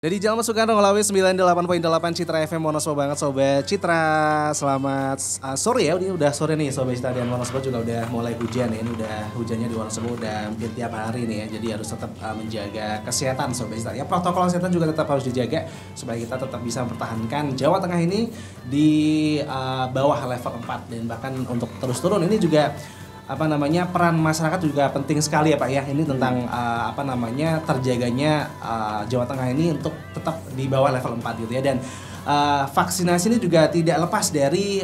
Dari Jalan Soekarno Ngelawi 98.8 Citra FM Wonosobo banget Sobat Citra. Selamat sore ya, ini udah sore nih Sobat Citra, dan Wonosobo juga udah mulai hujan ya. Ini udah hujannya di Wonosobo udah hampir tiap hari nih ya. Jadi harus tetap menjaga kesehatan Sobat Citra. Ya, protokol kesehatan juga tetap harus dijaga supaya kita tetap bisa mempertahankan Jawa Tengah ini di bawah level 4. Dan bahkan untuk terus turun ini juga peran masyarakat juga penting sekali ya Pak ya. Ini tentang terjaganya Jawa Tengah ini untuk tetap di bawah level 4 gitu ya. Dan vaksinasi ini juga tidak lepas dari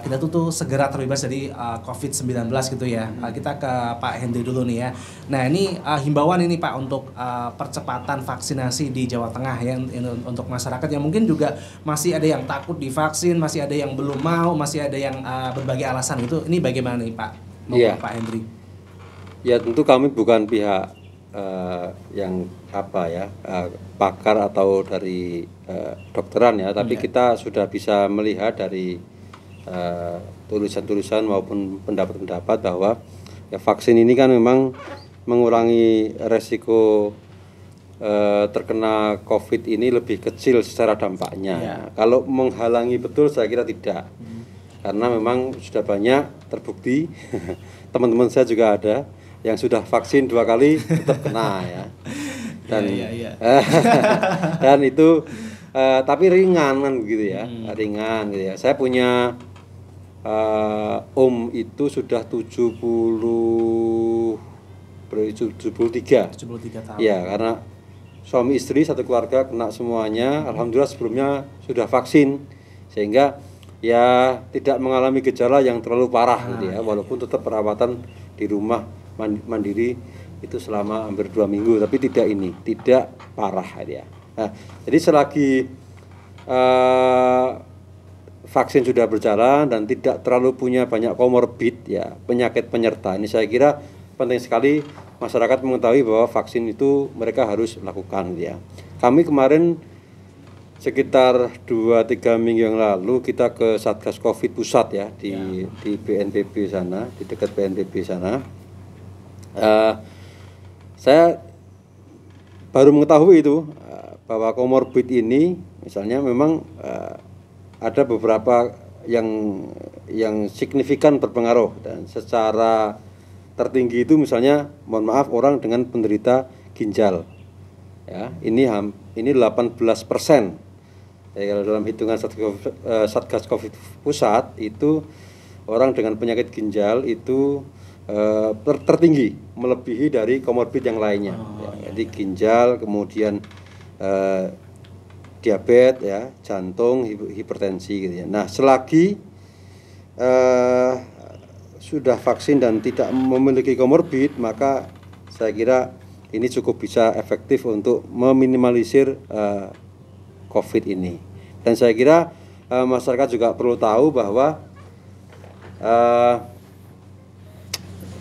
kita tuh segera terbebas dari COVID-19 gitu ya. Kita ke Pak Hendri dulu nih ya. Nah, ini himbauan ini Pak untuk percepatan vaksinasi di Jawa Tengah ya, untuk masyarakat yang mungkin juga masih ada yang takut divaksin, masih ada yang belum mau, masih ada yang berbagai alasan itu. Ini bagaimana nih Pak? Iya. Pak Hendri. Ya, tentu kami bukan pihak yang pakar atau dari dokteran ya, tapi kita sudah bisa melihat dari tulisan-tulisan maupun pendapat-pendapat bahwa ya, vaksin ini kan memang mengurangi resiko terkena COVID ini lebih kecil secara dampaknya. Kalau menghalangi betul saya kira tidak, karena memang sudah banyak terbukti teman-teman saya juga ada yang sudah vaksin 2 kali tetap kena ya. Dan dan itu tapi ringan kan begitu ya. Ringan gitu ya. Saya punya om itu sudah 73 tahun. Ya, karena suami istri satu keluarga kena semuanya. Alhamdulillah sebelumnya sudah vaksin, sehingga ya tidak mengalami gejala yang terlalu parah gitu ya, walaupun tetap perawatan di rumah mandiri itu selama hampir 2 minggu, tapi tidak parah ya. Nah, jadi selagi vaksin sudah berjalan dan tidak terlalu punya banyak komorbid ya, penyakit penyerta, ini saya kira penting sekali masyarakat mengetahui bahwa vaksin itu mereka harus lakukan ya. Kami kemarin sekitar 2-3 minggu yang lalu kita ke Satgas Covid pusat ya, di BNPB sana, di dekat BNPB sana. Saya baru mengetahui itu bahwa komorbid ini misalnya memang ada beberapa yang signifikan berpengaruh, dan secara tertinggi itu misalnya mohon maaf orang dengan penderita ginjal ya, ini 18%. Ya, kalau dalam hitungan Satgas Covid pusat itu orang dengan penyakit ginjal itu tertinggi, melebihi dari komorbid yang lainnya. Jadi ginjal, kemudian diabetes ya, jantung, hipertensi gitu ya. Nah, selagi sudah vaksin dan tidak memiliki komorbid, maka saya kira ini cukup bisa efektif untuk meminimalisir COVID ini. Dan saya kira masyarakat juga perlu tahu bahwa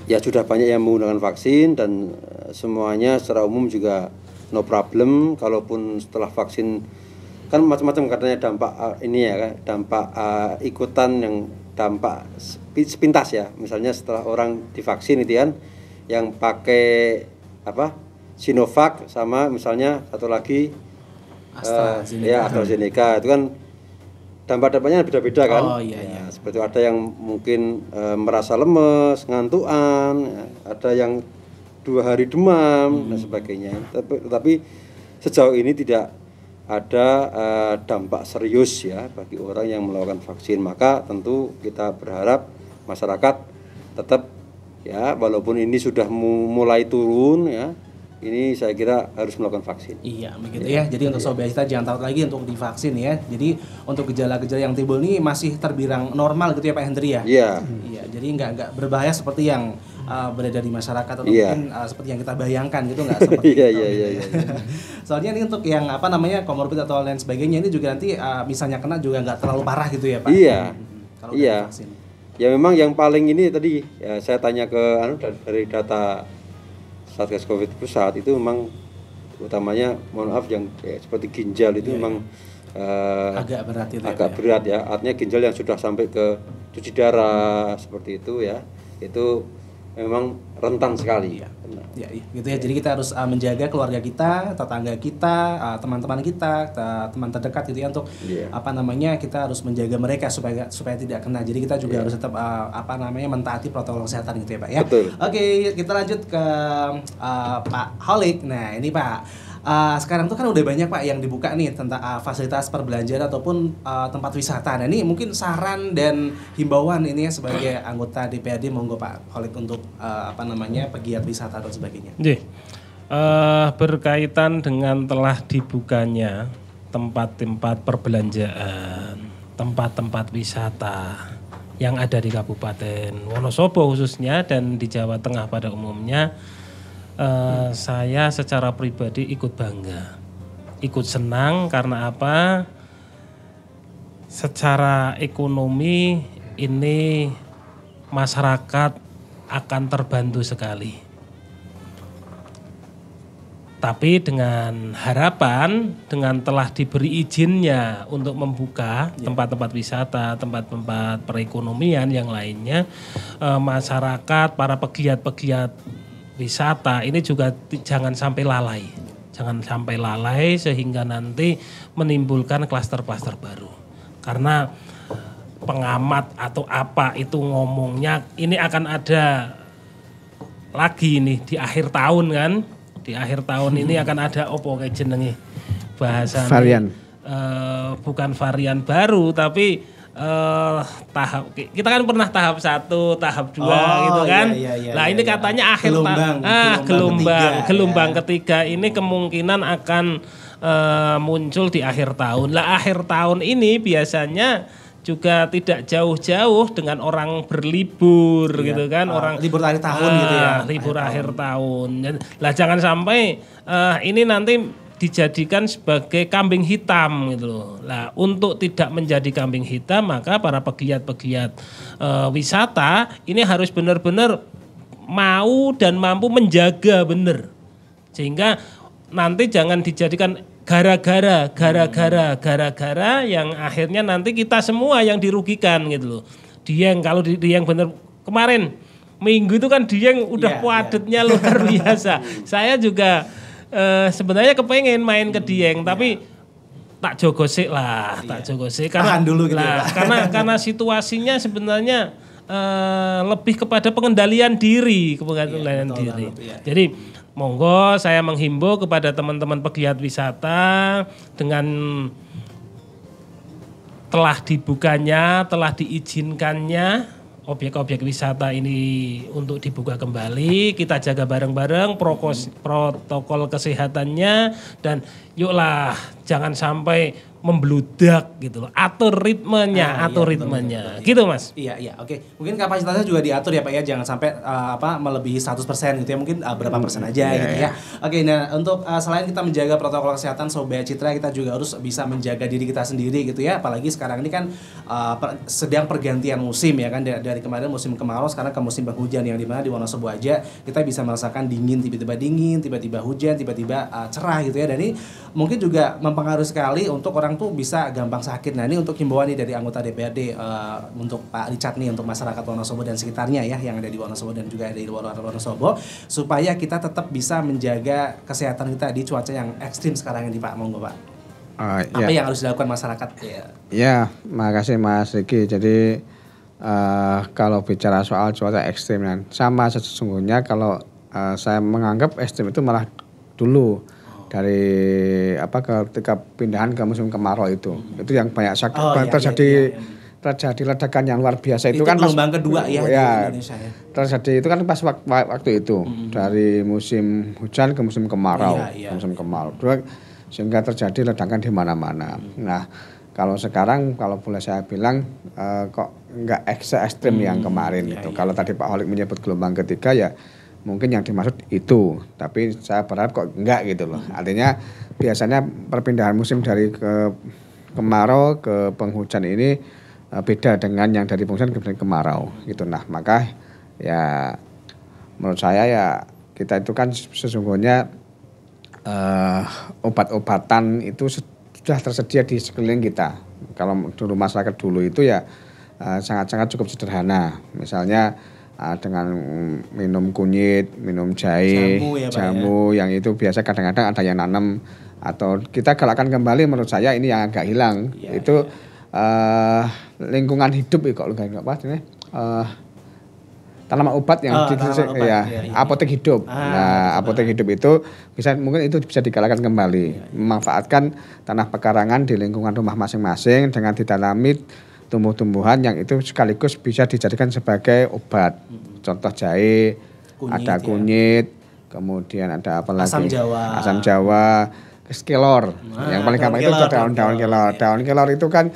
ya sudah banyak yang menggunakan vaksin, dan semuanya secara umum juga no problem. Kalaupun setelah vaksin kan macam-macam katanya dampak ini ya kan, dampak ikutan yang dampak sepintas ya. Misalnya setelah orang divaksin itu kan, yang pakai Sinovac sama misalnya satu lagi AstraZeneca itu kan dampak-dampaknya beda-beda kan. Ya, seperti ada yang mungkin merasa lemes, ngantukan, ya, ada yang 2 hari demam dan sebagainya. Tapi sejauh ini tidak ada dampak serius ya bagi orang yang melakukan vaksin. Maka tentu kita berharap masyarakat tetap ya, walaupun ini sudah mulai turun ya, ini saya kira harus melakukan vaksin. Iya, begitu ya. Jadi untuk Sobat Citra jangan takut lagi untuk divaksin ya. Jadi untuk gejala-gejala yang timbul ini masih terbilang normal gitu ya Pak Hendri ya. Iya. Iya, jadi nggak berbahaya seperti yang beredar di masyarakat, atau mungkin seperti yang kita bayangkan gitu, nggak seperti itu. Iya. Soalnya ini untuk yang komorbid atau lain sebagainya ini juga nanti misalnya kena juga nggak terlalu parah gitu ya Pak. Iya. Kalau divaksin. Ya memang yang paling ini tadi ya, saya tanya ke dari data Satgas Covid pusat itu memang utamanya mohon maaf yang seperti ginjal itu memang agak berat itu. Berat ya. Artinya ginjal yang sudah sampai ke cuci darah seperti itu ya. Itu memang rentan sekali. Ya, gitu ya. Jadi kita harus menjaga keluarga kita, tetangga kita, teman-teman kita, teman terdekat gitu ya untuk kita harus menjaga mereka supaya tidak kena. Jadi kita juga harus tetap mentaati protokol kesehatan gitu ya, Pak ya. Betul. Oke, kita lanjut ke Pak Holik. Nah, ini Pak. Sekarang tuh kan udah banyak Pak yang dibuka nih tentang fasilitas perbelanjaan ataupun tempat wisata. Nah ini mungkin saran dan himbauan ini ya sebagai anggota DPRD, monggo Pak Holik untuk pegiat wisata dan sebagainya. Berkaitan dengan telah dibukanya tempat-tempat perbelanjaan, tempat-tempat wisata yang ada di Kabupaten Wonosobo khususnya dan di Jawa Tengah pada umumnya. Saya secara pribadi ikut bangga, ikut senang karena apa? Secara ekonomi ini masyarakat akan terbantu sekali. Tapi dengan harapan, dengan telah diberi izinnya untuk membuka tempat-tempat wisata, tempat-tempat perekonomian yang lainnya, masyarakat, para pegiat-pegiat wisata ini juga jangan sampai lalai sehingga nanti menimbulkan klaster-klaster baru. Karena pengamat atau apa itu ngomongnya ini akan ada lagi nih di akhir tahun kan. Di akhir tahun ini akan ada opo kayak jenenge bahasa varian. Bukan varian baru tapi tahap kita kan pernah tahap 1, tahap 2 gitu kan. Nah, ini katanya akhir gelombang ketiga ini kemungkinan akan muncul di akhir tahun. Lah akhir tahun ini biasanya juga tidak jauh-jauh dengan orang berlibur gitu kan, orang libur akhir tahun gitu ya. Libur akhir tahun. Lah jangan sampai ini nanti dijadikan sebagai kambing hitam gitu loh. Nah, untuk tidak menjadi kambing hitam maka para pegiat-pegiat wisata ini harus benar-benar mau dan mampu menjaga benar. Sehingga nanti jangan dijadikan gara-gara yang akhirnya nanti kita semua yang dirugikan gitu loh. Dieng kalau Dieng bener kemarin minggu itu kan Dieng udah padatnya luar biasa. Saya juga sebenarnya kepengen main ke Dieng tapi tak jogosik lah, karena dulu gitu karena situasinya sebenarnya lebih kepada pengendalian diri. Jadi monggo saya menghimbau kepada teman-teman pegiat wisata dengan telah dibukanya, telah diizinkannya objek-objek wisata ini untuk dibuka kembali, kita jaga bareng-bareng protokol kesehatannya dan yuklah jangan sampai membludak gitu loh. Atur ritmenya. Betul. Gitu Mas. Iya, oke. Mungkin kapasitasnya juga diatur ya Pak ya, jangan sampai melebihi 100% gitu ya. Mungkin berapa persen aja gitu ya. Oke, nah untuk selain kita menjaga protokol kesehatan Sobat Citra, kita juga harus bisa menjaga diri kita sendiri gitu ya. Apalagi sekarang ini kan sedang pergantian musim ya kan, dari kemarin musim kemarau sekarang ke musim penghujan, yang dimana di Wonosobo aja kita bisa merasakan tiba-tiba hujan, tiba-tiba cerah gitu ya. Dan ini mungkin juga mempengaruhi sekali untuk orang tuh bisa gampang sakit. Nah ini untuk himbauan nih dari anggota DPRD untuk Pak Richard nih, untuk masyarakat Wonosobo dan sekitarnya ya, yang ada di Wonosobo dan juga ada di luar Wonosobo, supaya kita tetap bisa menjaga kesehatan kita di cuaca yang ekstrim sekarang ini Pak. Monggo Pak. Apa yang harus dilakukan masyarakat ya? Ya, makasih Mas Riki. Jadi kalau bicara soal cuaca ekstrim kan, sama sesungguhnya kalau saya menganggap ekstrim itu malah dulu dari ketika pindahan ke musim kemarau itu yang banyak terjadi ledakan yang luar biasa itu kan gelombang kedua ya di Indonesia ya. Terjadi itu kan pas waktu itu dari musim hujan ke musim kemarau, sehingga terjadi ledakan di mana-mana. Nah, kalau sekarang kalau boleh saya bilang kok enggak ekstrim yang kemarin itu. Kalau tadi Pak Holik menyebut gelombang ketiga ya mungkin yang dimaksud itu, tapi saya berharap kok enggak gitu loh. Artinya biasanya perpindahan musim dari kemarau ke penghujan ini beda dengan yang dari penghujan ke kemarau gitu. Nah, maka ya menurut saya ya kita itu kan sesungguhnya obat-obatan itu sudah tersedia di sekeliling kita. Kalau dulu masyarakat dulu itu ya sangat-sangat cukup sederhana. Misalnya dengan minum kunyit, minum jahe, Jamu ya, Pak, jamu yang itu biasa kadang-kadang ada yang nanam atau kita galakkan kembali menurut saya ini yang agak hilang itu lingkungan hidup kok enggak apa ini tanaman obat yang apotek hidup. Apotek hidup itu mungkin itu bisa digalakan kembali, memanfaatkan tanah pekarangan di lingkungan rumah masing-masing dengan ditanami tumbuh-tumbuhan yang itu sekaligus bisa dijadikan sebagai obat. Contoh jahe, ada kunyit, kemudian ada apa lagi? Asam Jawa, kelor. Yang paling gampang itu daun kelor. Daun kelor itu kan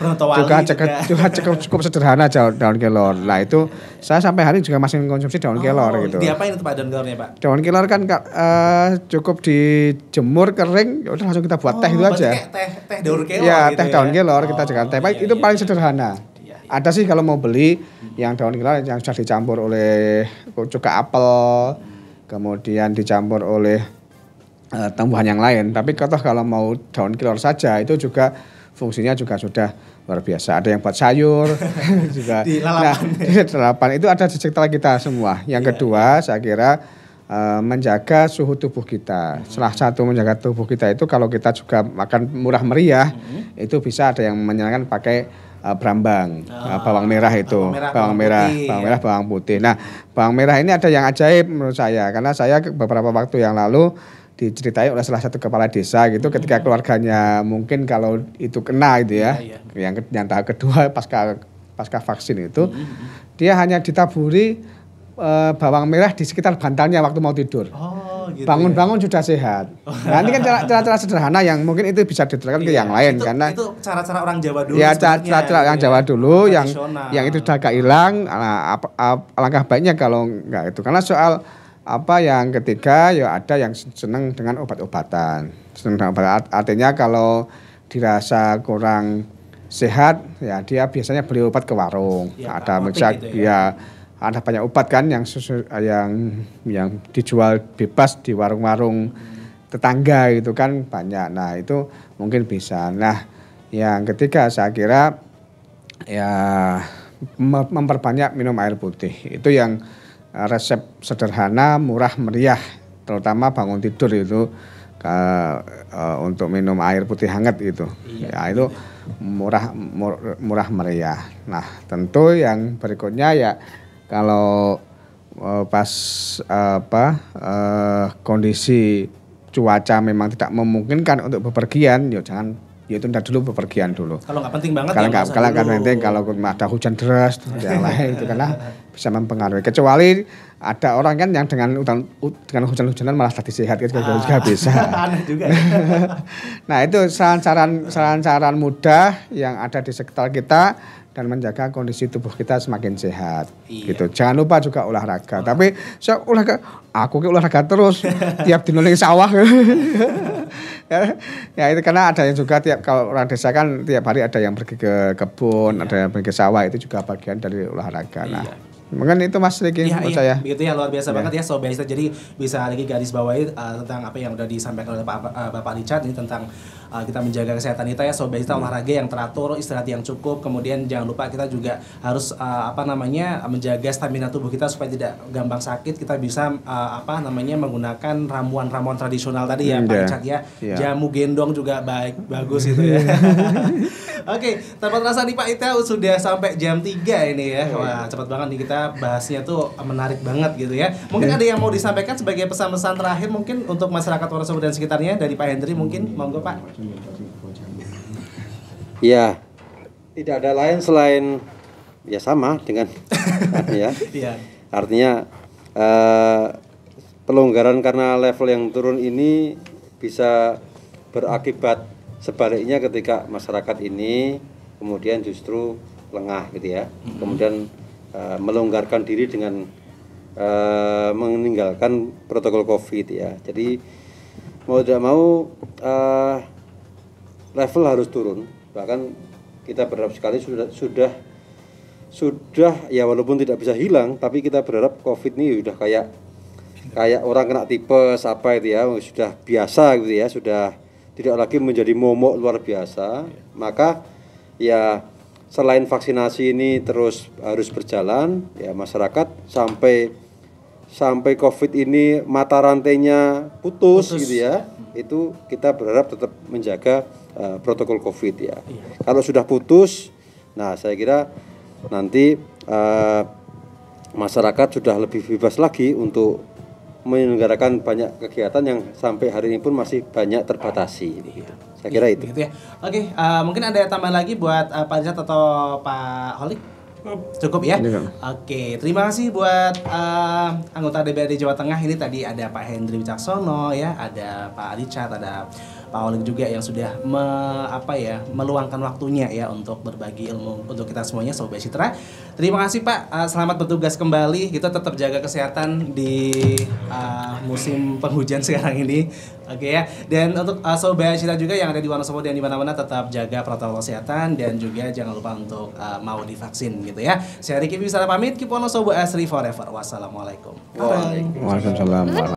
juga cukup sederhana daun kelor. Nah itu saya sampai hari juga masih mengkonsumsi daun kelor gitu. Diapain itu Pak daun kelornya Pak? Daun kelor kan cukup dijemur kering, udah langsung kita buat teh itu aja. Teh daun kelor. Ya teh daun kelor kita jadikan teh. Itu paling sederhana. Ada sih kalau mau beli yang daun kelor yang sudah dicampur oleh cuka apel, kemudian dicampur oleh tumbuhan yang lain. Tapi kalau mau daun kelor saja itu juga fungsinya juga sudah luar biasa. Ada yang buat sayur juga. Di lalapan. Di lalapan itu ada di sekitar kita semua. Yang kedua saya kira menjaga suhu tubuh kita. Salah satu menjaga tubuh kita itu kalau kita juga makan murah meriah itu bisa ada yang menyarankan pakai brambang, bawang merah itu, bawang putih. Nah, bawang merah ini ada yang ajaib menurut saya karena saya beberapa waktu yang lalu diceritai oleh salah satu kepala desa gitu ketika keluarganya mungkin kalau itu kena gitu ya. Yang tahap kedua pasca vaksin itu dia hanya ditaburi bawang merah di sekitar bantalnya waktu mau tidur. Gitu bangun-bangun sudah sehat. Nah, ini kan cara-cara sederhana yang mungkin itu bisa diterapkan ke yang lain karena itu cara-cara orang Jawa dulu. Ya, cara-cara orang Jawa dulu yang itu sudah agak hilang. Alangkah baiknya kalau enggak itu. Karena soal yang ketiga ya ada yang senang dengan obat-obatan. Artinya kalau dirasa kurang sehat ya dia biasanya beli obat ke warung. Ada ada banyak obat kan yang dijual bebas di warung-warung tetangga itu kan banyak. Nah, itu mungkin bisa. Nah, yang ketiga saya kira ya memperbanyak minum air putih. Itu yang resep sederhana, murah meriah, terutama bangun tidur itu untuk minum air putih hangat itu. Ya itu murah meriah. Nah, tentu yang berikutnya ya kalau pas kondisi cuaca memang tidak memungkinkan untuk bepergian, ya jangan tunda dulu bepergian dulu. Kalau nggak penting banget kalau nggak penting, kalau ada hujan deras yang lain itu karena bisa mempengaruhi. Kecuali ada orang kan yang dengan hujan-hujanan malah tadi sehat juga bisa. Aneh juga. Nah itu saran-saran mudah yang ada di sekitar kita dan menjaga kondisi tubuh kita semakin sehat. Gitu. Jangan lupa juga olahraga. Tapi saya olahraga terus tiap dino ning sawah. Ya itu karena ada yang juga kalau orang desa kan tiap hari ada yang pergi ke kebun, ada yang pergi ke sawah, itu juga bagian dari olahraga. Nah, mungkin itu Mas Riki menurut saya. Begitu ya, luar biasa banget ya Sobat Ista. Jadi bisa lagi garis bawahi tentang apa yang udah disampaikan oleh Bapak Richard ini tentang kita menjaga kesehatan kita ya Sobat Ista, olahraga yang teratur, istirahat yang cukup, kemudian jangan lupa kita juga harus menjaga stamina tubuh kita supaya tidak gampang sakit. Kita bisa menggunakan ramuan-ramuan tradisional tadi ya Pak Richard ya. Jamu gendong juga bagus itu ya. Oke, tanpa terasa nih Pak Ita sudah sampai jam 3 ini ya. Wah, cepat banget nih kita bahasnya tuh menarik banget gitu ya. Mungkin ada yang mau disampaikan sebagai pesan-pesan terakhir mungkin untuk masyarakat Wonosobo dan sekitarnya dari Pak Hendri mungkin, monggo Pak. Ya, tidak ada lain selain ya sama dengan ya. Artinya pelonggaran karena level yang turun ini bisa berakibat sebaliknya ketika masyarakat ini kemudian justru lengah gitu ya. Kemudian melonggarkan diri dengan meninggalkan protokol Covid ya. Jadi mau tidak mau level harus turun. Bahkan kita berharap sekali sudah ya walaupun tidak bisa hilang, tapi kita berharap Covid ini sudah kayak orang kena tipes apa itu ya, sudah biasa gitu ya, sudah tidak lagi menjadi momok luar biasa. Maka ya selain vaksinasi ini terus harus berjalan, ya masyarakat sampai COVID ini mata rantainya putus gitu ya, itu kita berharap tetap menjaga protokol COVID ya. Kalau sudah putus, nah saya kira nanti masyarakat sudah lebih bebas lagi untuk menyelenggarakan banyak kegiatan yang sampai hari ini pun masih banyak terbatasi. Gitu. Saya kira itu. Gitu ya. Oke, mungkin ada tambahan lagi buat Pak Rizat atau Pak Holik? Cukup ya. Oke, terima kasih buat anggota DPRD Jawa Tengah. Ini tadi ada Pak Hendri Wicaksono ya, ada Pak Richard, ada Pak Holik juga yang sudah meluangkan waktunya ya untuk berbagi ilmu untuk kita semuanya Sobat Citra. Terima kasih Pak, selamat bertugas kembali. Kita tetap jaga kesehatan di musim penghujan sekarang ini. Oke ya. Dan untuk Sobat Citra juga yang ada di Wonosobo dan di mana-mana tetap jaga protokol kesehatan dan juga jangan lupa untuk mau divaksin gitu ya. Saya Riki bisa pamit, keep Wonosobo asri forever. Wassalamualaikum. Waalaikumsalam.